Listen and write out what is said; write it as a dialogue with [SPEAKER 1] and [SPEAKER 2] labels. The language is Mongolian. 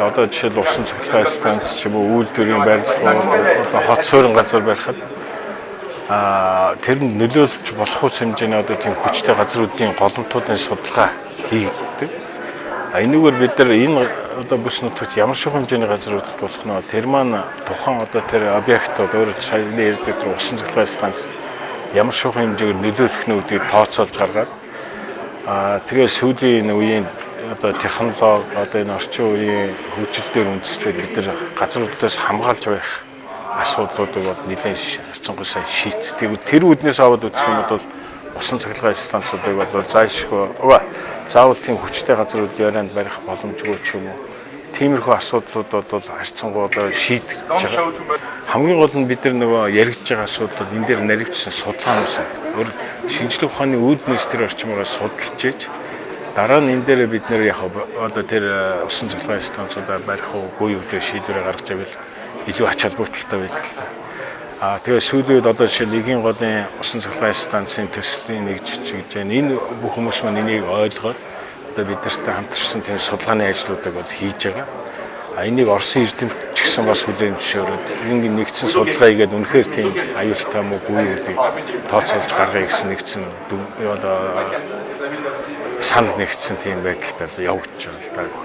[SPEAKER 1] одоо жишээл усан цахилгаан станц ч юм уу үйлдвэрийн барилгууд одоо хот суурин газар барихад тэр нь нөлөөлж болох ус хэмжээний одоо тийм хүчтэй газруудын голомтуудын судалгаа хийгддэг. Энэгээр бид нар энэ одоо бүс нутагт ямар шиг хэмжээний газруудад болох нь тэр маань тухайн одоо тэр объектууд өөрөөр саяны ярьдаг тэр усан цахилгаан станц ямар шиг хэмжээгээр нөлөөлөх нь гэдгийг тооцоолж гаргаад тэгээ сүүлийн үеийн одоо технологи одоо энэ орчин үеийн хөгжилтөөр үндэслээд бид нар газруудаас хамгаалж байх асуудлуудыг бол нэлээд харьцангуй сайн шийддэг. Тэр үүднээс аваад үзэх юм бол усан цахилгаан станцуудыг бол зайлшгүй заавал тийм хүчтэй газрууд ярианд барих боломжгүй ч юм уу. Тиймэрхүү асуудлууд бол харьцангуй одоо шийдэж байгаа. Хамгийн гол нь бид нар нөгөө яригдж байгаа асуудал энэ дээр наривчсан судалгаанаас шинжлэх ухааны үүднээс тэр орчмоогоо судалж ээж дараа нь энэ дээр бид нэр яг одоо тэр усан цахилгаан станцуудаа барих үгүй юу гэдэг шийдвэрээ гаргаж ивэл илүү ач холбогдолтой байдаг. Тэгээ сүүлийн үед одоо жишээ нэгийн голын усан цахилгаан станцын төслийн нэгжиж гэж байна. Энэ бүх хүмүүс маань энийг ойлгоод одоо бид нартай хамтарсан тийм судалгааны ажлуудыг бол хийж байгаа. Энийг Оросын эрдэмт ч гэсэн бас хүлээн зөвшөөрөөд энэ нэгдсэн судалгаа хийгээд үнэхээр тийм аюултай мó үгүй юу гэдэг тооцоолж гаргая гэсэн нэгдсэн одоо санал нэгдсэн тийм байдалтай явагдаж байгаа л да.